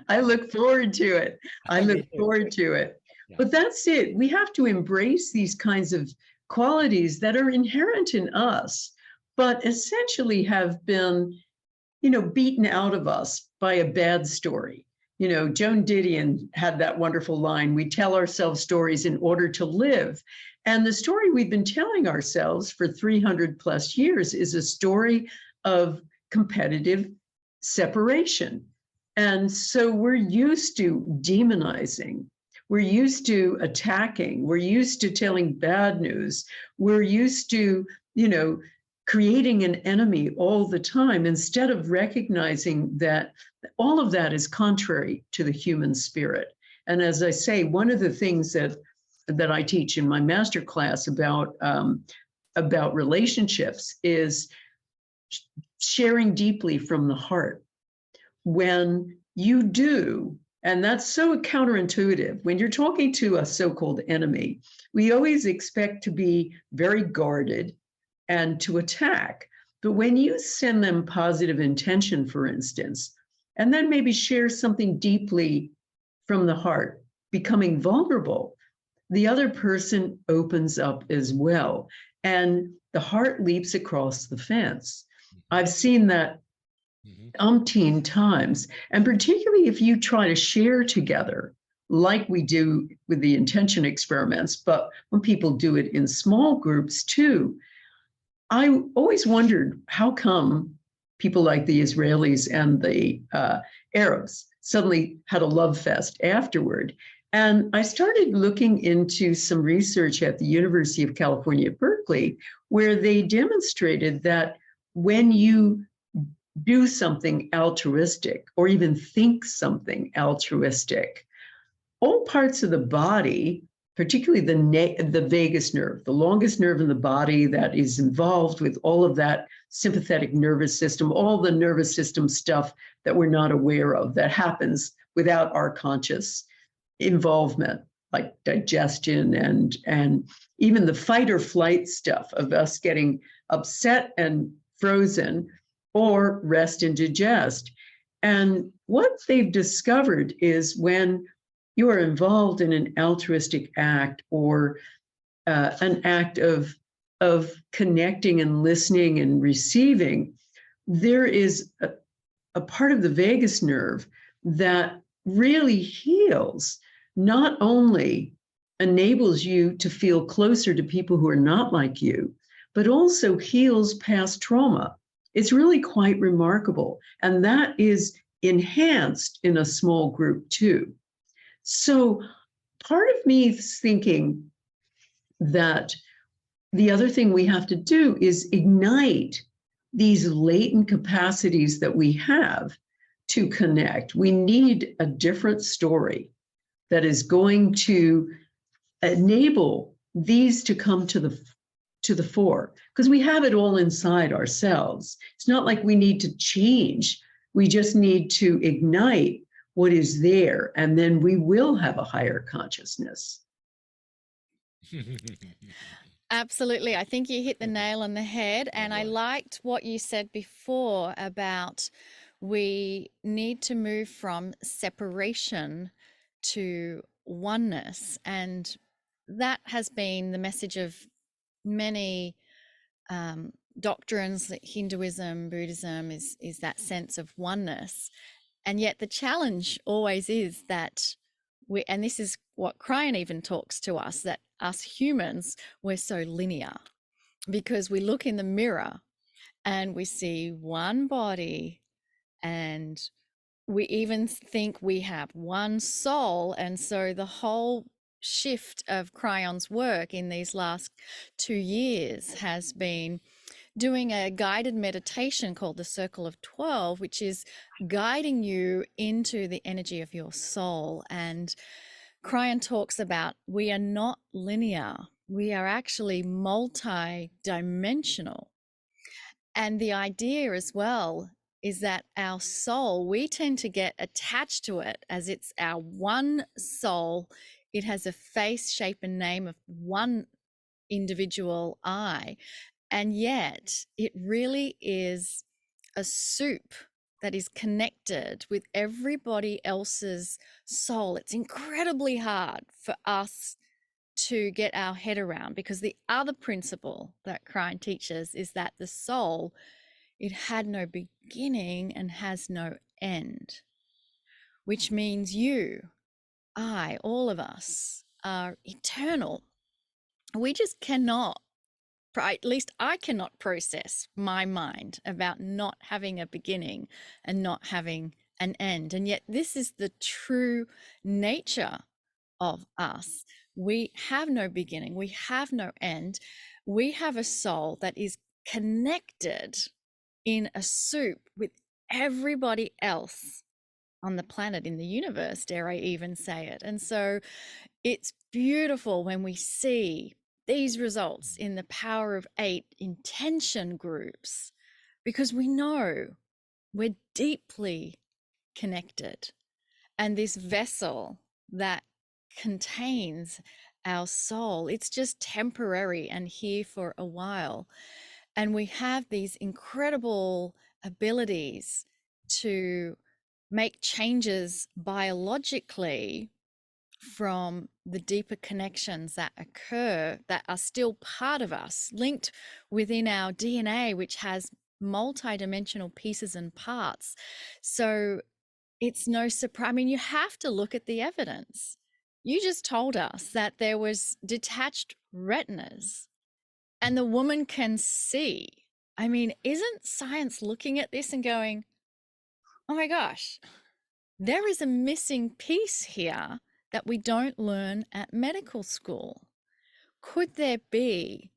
I look forward to it. I look forward to it. Yeah. But that's it. We have to embrace these kinds of qualities that are inherent in us, but essentially have been, beaten out of us by a bad story. Joan Didion had that wonderful line, "We tell ourselves stories in order to live." And the story we've been telling ourselves for 300 plus years is a story of competitive separation. And so we're used to demonizing. We're used to attacking. We're used to telling bad news. We're used to, creating an enemy all the time instead of recognizing that all of that is contrary to the human spirit. And as I say, one of the things that I teach in my master class about relationships is sharing deeply from the heart. When you do, and that's so counterintuitive, when you're talking to a so-called enemy, we always expect to be very guarded and to attack. But when you send them positive intention, for instance, and then maybe share something deeply from the heart, becoming vulnerable, the other person opens up as well. And the heart leaps across the fence. I've seen that umpteen times. And particularly if you try to share together, like we do with the intention experiments, but when people do it in small groups too, I always wondered how come people like the Israelis and the Arabs suddenly had a love fest afterward. And I started looking into some research at the University of California at Berkeley, where they demonstrated that when you do something altruistic or even think something altruistic, all parts of the body, particularly the vagus nerve, the longest nerve in the body that is involved with all of that sympathetic nervous system, all the nervous system stuff that we're not aware of that happens without our conscious involvement, like digestion and even the fight or flight stuff of us getting upset and frozen, or rest and digest. And what they've discovered is when you are involved in an altruistic act or an act of connecting and listening and receiving, there is a part of the vagus nerve that really heals, not only enables you to feel closer to people who are not like you, but also heals past trauma. It's really quite remarkable. And that is enhanced in a small group too. So part of me is thinking that the other thing we have to do is ignite these latent capacities that we have to connect. We need a different story that is going to enable these to come to the fore, because we have it all inside ourselves. It's not like we need to change. We just need to ignite what is there, and then we will have a higher consciousness. Absolutely. I think you hit the nail on the head. And I liked what you said before about we need to move from separation to oneness. And that has been the message of many doctrines, like Hinduism, Buddhism, is that sense of oneness. And yet the challenge always is that and this is what Cryon even talks to us, that us humans, we're so linear because we look in the mirror and we see one body, and we even think we have one soul. And so the whole shift of Cryon's work in these last 2 years has been doing a guided meditation called the Circle of 12, which is guiding you into the energy of your soul. And Cryan talks about we are not linear, we are actually multi-dimensional. And the idea as well is that our soul, we tend to get attached to it as it's our one soul. It has a face, shape, and name of one individual I. And yet it really is a soup that is connected with everybody else's soul. It's incredibly hard for us to get our head around, because the other principle that Cryan teaches is that the soul, it had no beginning and has no end, which means you, I, all of us are eternal. We just cannot, at least I cannot process my mind about not having a beginning and not having an end. And yet this is the true nature of us. We have no beginning, we have no end. We have a soul that is connected in a soup with everybody else on the planet, in the universe, dare I even say it. And so it's beautiful when we see these results in the Power of 8 intention groups, because we know we're deeply connected. And this vessel that contains our soul, it's just temporary and here for a while. And we have these incredible abilities to make changes biologically from the deeper connections that occur, that are still part of us, linked within our DNA, which has multi-dimensional pieces and parts. So it's no surprise. I mean, you have to look at the evidence. You just told us that there was detached retinas and the woman can see. I mean, isn't science looking at this and going, oh my gosh, there is a missing piece here that we don't learn at medical school? Could there be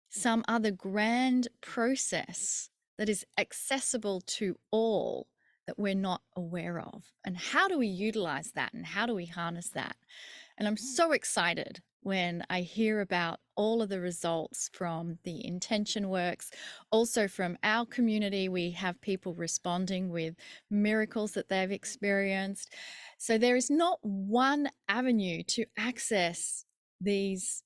some other grand process that is accessible to all that we're not aware of? And how do we utilize that, and how do we harness that? And I'm so excited when I hear about all of the results from the intention works. Also from our community, we have people responding with miracles that they've experienced. So there is not one avenue to access these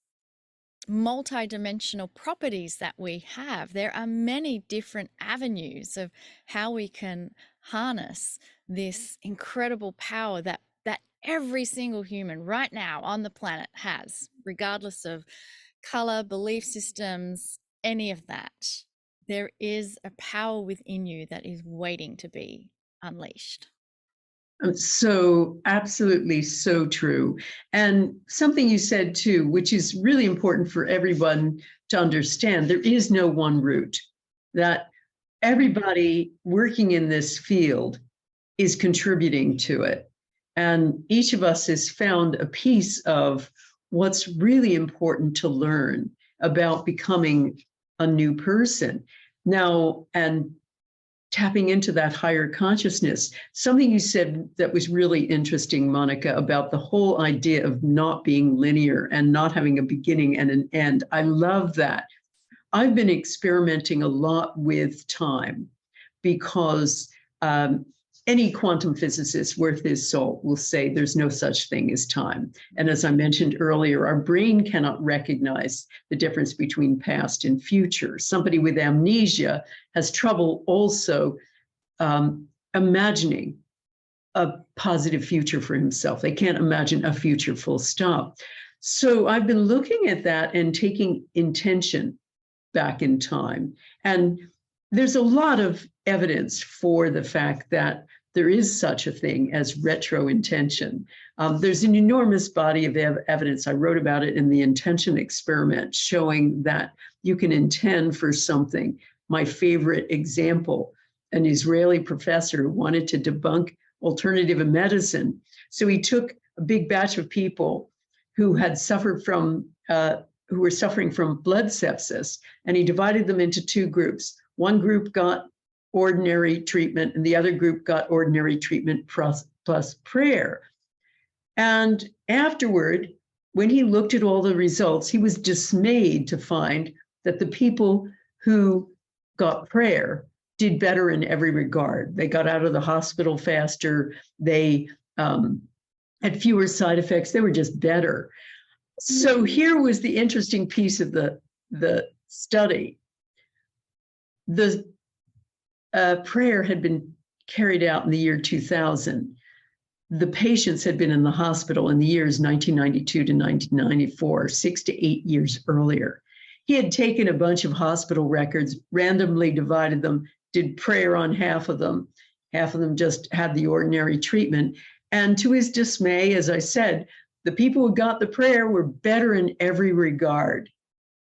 multidimensional properties that we have. There are many different avenues of how we can harness this incredible power that every single human right now on the planet has, regardless of color, belief systems, any of that. There is a power within you that is waiting to be unleashed. So absolutely so true. And something you said too, which is really important for everyone to understand, there is no one route. That everybody working in this field is contributing to it. And each of us has found a piece of what's really important to learn about becoming a new person. Now, and tapping into that higher consciousness. Something you said that was really interesting, Monika, about the whole idea of not being linear and not having a beginning and an end. I love that. I've been experimenting a lot with time, because any quantum physicist worth his salt will say there's no such thing as time. And as I mentioned earlier, our brain cannot recognize the difference between past and future. Somebody with amnesia has trouble also imagining a positive future for himself. They can't imagine a future full stop. So I've been looking at that and taking intention back in time. And there's a lot of evidence for the fact that there is such a thing as retro intention. There's an enormous body of evidence. I wrote about it in the intention experiment, showing that you can intend for something. My favorite example, an Israeli professor who wanted to debunk alternative medicine. So he took a big batch of people who had suffered from who were suffering from blood sepsis, and he divided them into two groups. One group got ordinary treatment, and the other group got ordinary treatment plus prayer. And afterward, when he looked at all the results, he was dismayed to find that the people who got prayer did better in every regard. They got out of the hospital faster. They had fewer side effects. They were just better. So here was the interesting piece of the study. The prayer had been carried out in the year 2000. The patients had been in the hospital in the years 1992 to 1994, 6 to 8 years earlier. He had taken a bunch of hospital records, randomly divided them, did prayer on half of them just had the ordinary treatment. And to his dismay, as I said, the people who got the prayer were better in every regard,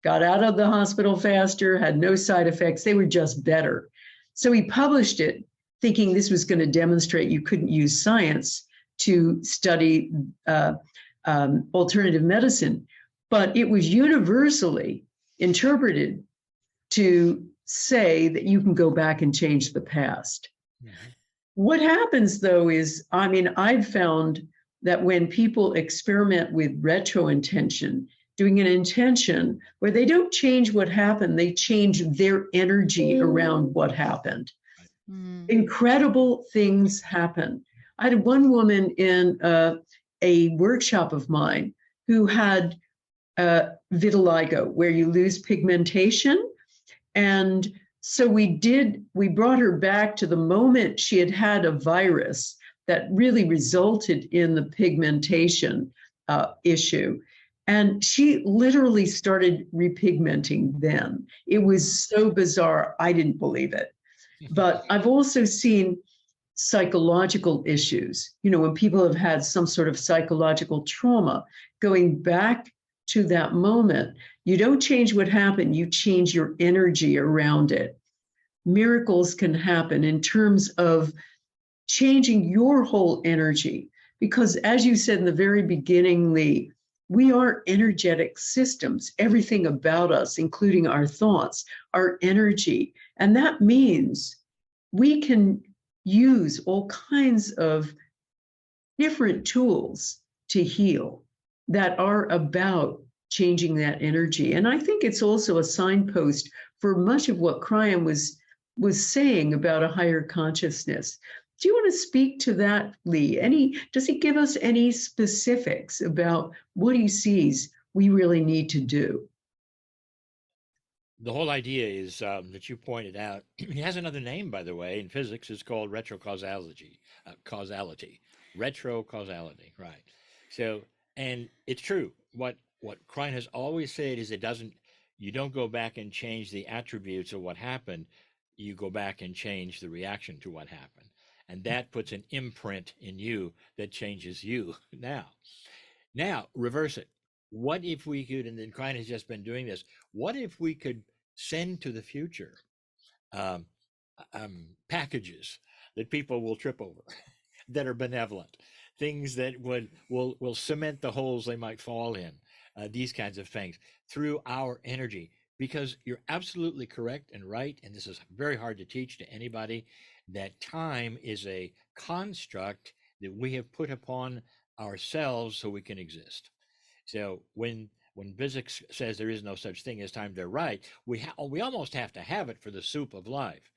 got out of the hospital faster, had no side effects. They were just better. So he published it thinking this was going to demonstrate you couldn't use science to study alternative medicine. But it was universally interpreted to say that you can go back and change the past. Mm-hmm. What happens, though, is, I've found that when people experiment with retro-intention, doing an intention where they don't change what happened, they change their energy around what happened. Incredible things happen. I had one woman in a workshop of mine who had vitiligo, where you lose pigmentation. And so we brought her back to the moment she had had a virus that really resulted in the pigmentation issue. And she literally started repigmenting then. It was so bizarre, I didn't believe it. But I've also seen psychological issues, when people have had some sort of psychological trauma, going back to that moment. You don't change what happened, you change your energy around it. Miracles can happen in terms of changing your whole energy, because as you said in the very beginning, Lee, we are energetic systems. Everything about us, including our thoughts, are energy. And that means we can use all kinds of different tools to heal that are about changing that energy. And I think it's also a signpost for much of what Cryan was saying about a higher consciousness. Do you want to speak to that, Lee? Does he give us any specifics about what he sees we really need to do? The whole idea is that you pointed out, he has another name, by the way, in physics. It's called retrocausality, retrocausality, right? So, and it's true. What Cryan has always said is you don't go back and change the attributes of what happened. You go back and change the reaction to what happened. And that puts an imprint in you that changes you. Now reverse it. What if we could, and then Cryan has just been doing this, what if we could send to the future packages that people will trip over, that are benevolent, things that will cement the holes they might fall in, these kinds of things, through our energy. Because you're absolutely correct and right, and this is very hard to teach to anybody, that time is a construct that we have put upon ourselves so we can exist. So when physics says there is no such thing as time, they're right. We almost have to have it for the soup of life.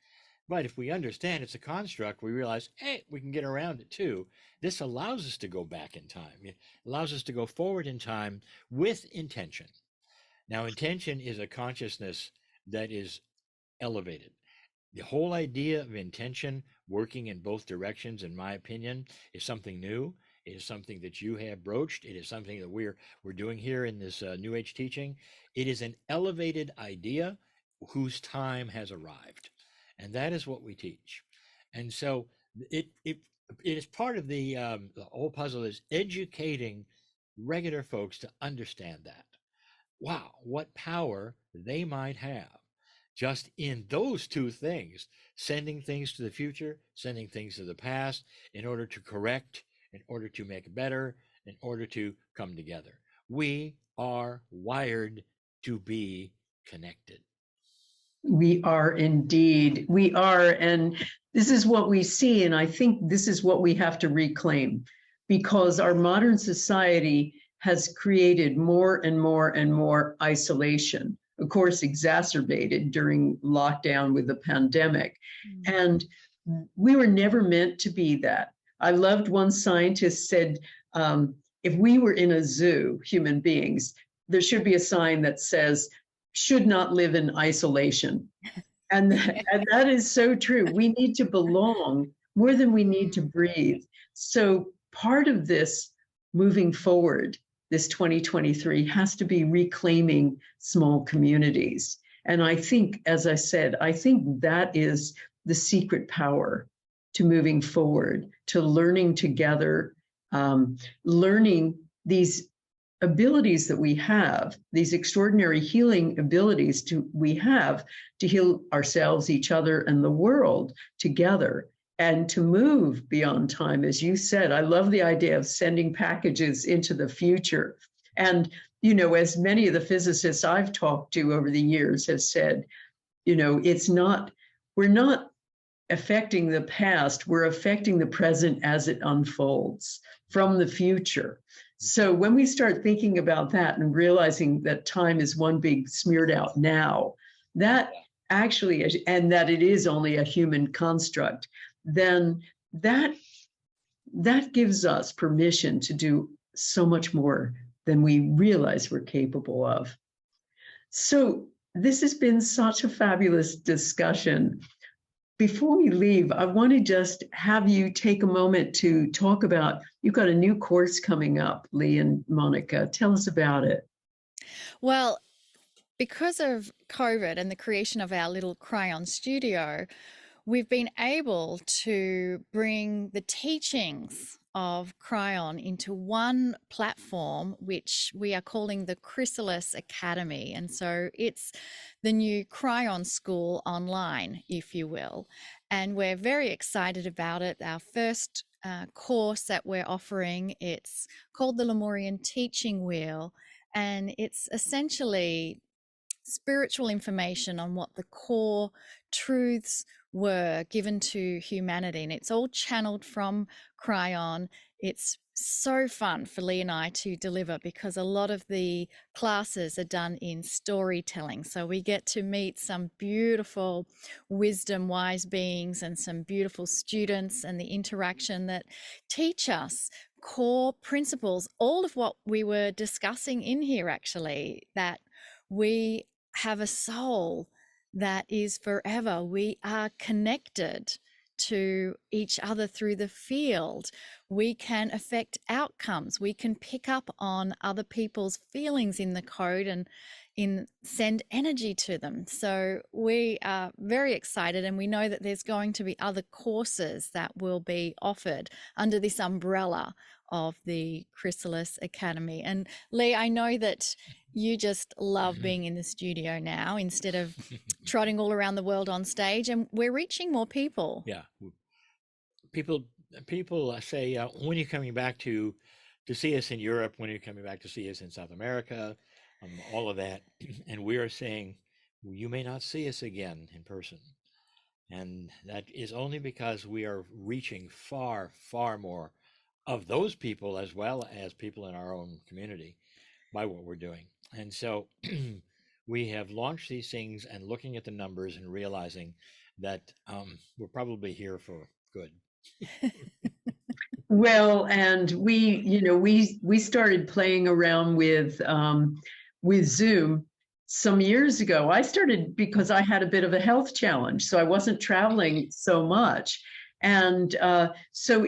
But if we understand it's a construct, we realize, hey, we can get around it too. This allows us to go back in time. It allows us to go forward in time with intention. Now, intention is a consciousness that is elevated. The whole idea of intention working in both directions, in my opinion, is something new. It is something that you have broached. It is something that we're doing here in this New Age teaching. It is an elevated idea whose time has arrived, and that is what we teach. And so it is part of the whole puzzle is educating regular folks to understand that. Wow, what power they might have just in those two things, sending things to the future, sending things to the past, in order to correct, in order to make better, in order to come together. We are wired to be connected. We are indeed. We are. And this is what we see. And I think this is what we have to reclaim, because our modern society has created more and more and more isolation, of course, exacerbated during lockdown with the pandemic. And we were never meant to be that. I loved one scientist said, if we were in a zoo, human beings, there should be a sign that says, should not live in isolation. And that is so true. We need to belong more than we need to breathe. So part of this moving forward, this 2023, has to be reclaiming small communities. And I think, as I said, I think that is the secret power to moving forward, to learning together, learning these abilities that we have, these extraordinary healing abilities we have to heal ourselves, each other, and the world together, and to move beyond time. As you said, I love the idea of sending packages into the future. And, you know, as many of the physicists I've talked to over the years have said, you know, we're not affecting the past, we're affecting the present as it unfolds from the future. So when we start thinking about that and realizing that time is one big smeared out now, that actually, and that it is only a human construct, then that gives us permission to do so much more than we realize we're capable of. So this has been such a fabulous discussion. Before we leave, I want to just have you take a moment to talk about, you've got a new course coming up, Lee and Monika. Tell us about it. Well, because of COVID and the creation of our little Cryon studio, we've been able to bring the teachings of Cryon into one platform, which we are calling the Chrysalis Academy. And so it's the new Cryon School online, if you will. And we're very excited about it. Our first course that we're offering, it's called the Lemurian Teaching Wheel. And it's essentially spiritual information on what the core truths were given to humanity, and it's all channeled from Cryon. It's so fun for Lee and I to deliver because a lot of the classes are done in storytelling. So we get to meet some beautiful wisdom, wise beings and some beautiful students, and the interaction that teach us core principles, all of what we were discussing in here actually, that we have a soul that is forever. We are connected to each other through the field. We can affect outcomes. We can pick up on other people's feelings in the code and send energy to them. So we are very excited, and we know that there's going to be other courses that will be offered under this umbrella of the Chrysalis Academy. And Lee, I know that you just love being in the studio now instead of trotting all around the world on stage, and we're reaching more people. Yeah. People say, when are you coming back to see us in Europe? When are you coming back to see us in South America? All of that. And we are saying, you may not see us again in person. And that is only because we are reaching far, far more of those people as well as people in our own community by what we're doing. And so we have launched these things and looking at the numbers and realizing that we're probably here for good. Well, and we started playing around with Zoom some years ago. I started because I had a bit of a health challenge, so I wasn't traveling so much, and so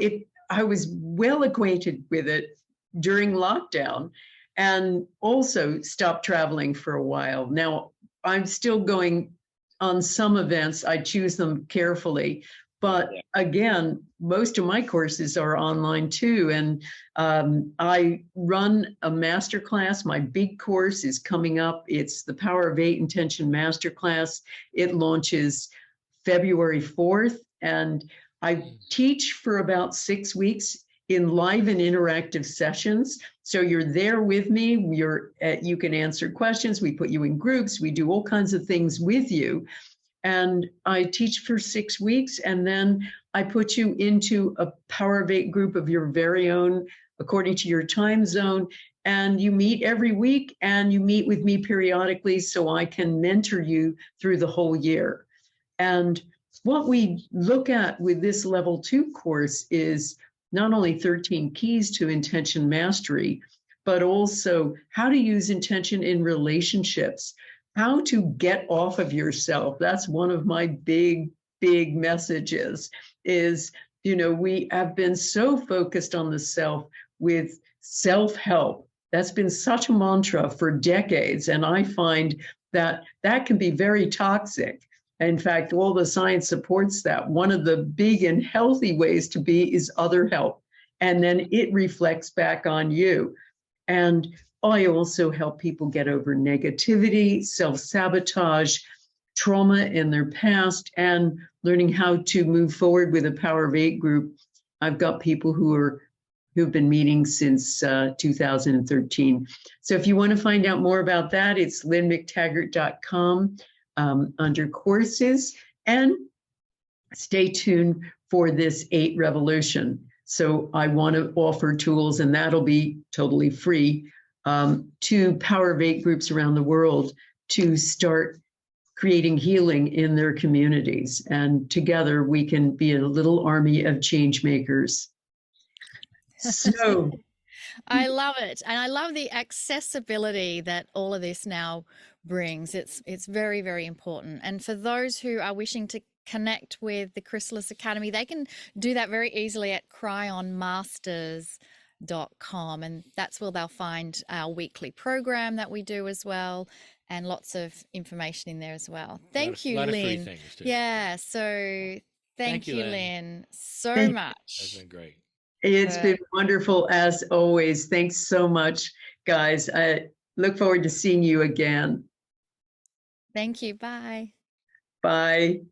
I was well acquainted with it during lockdown, and also stopped traveling for a while. Now I'm still going on some events. I choose them carefully. But again, most of my courses are online too. And I run a masterclass. My big course is coming up. It's the Power of 8 Intention Masterclass. It launches February 4th. And I teach for about 6 weeks in live and interactive sessions. So you're there with me. You can answer questions. We put you in groups. We do all kinds of things with you. And I teach for 6 weeks, and then I put you into a Power of 8 group of your very own, according to your time zone. And you meet every week, and you meet with me periodically so I can mentor you through the whole year. And what we look at with this level 2 course is not only 13 keys to intention mastery, but also how to use intention in relationships, how to get off of yourself. That's one of my big messages is, we have been so focused on the self with self-help. That's been such a mantra for decades. And I find that that can be very toxic. In fact, all the science supports that. One of the big and healthy ways to be is other help. And then it reflects back on you. And I also help people get over negativity, self-sabotage, trauma in their past, and learning how to move forward with a Power of 8 group. I've got people who've been meeting since 2013. So if you want to find out more about that, it's lynnmctaggart.com. Under courses, and stay tuned for this 8 revolution. So I want to offer tools, and that'll be totally free, to Power of 8 groups around the world to start creating healing in their communities. And together we can be a little army of change makers. So I love it. And I love the accessibility that all of this now brings. It's very, very important. And for those who are wishing to connect with the Chrysalis Academy, they can do that very easily at cryonmasters.com. And that's where they'll find our weekly program that we do as well, and lots of information in there as well. Thank you, Lynn. Of free things too. Yeah. So thank you, Lynn, so much. That's been great. It's been wonderful as always. Thanks so much, guys. I look forward to seeing you again. Thank you. Bye. Bye.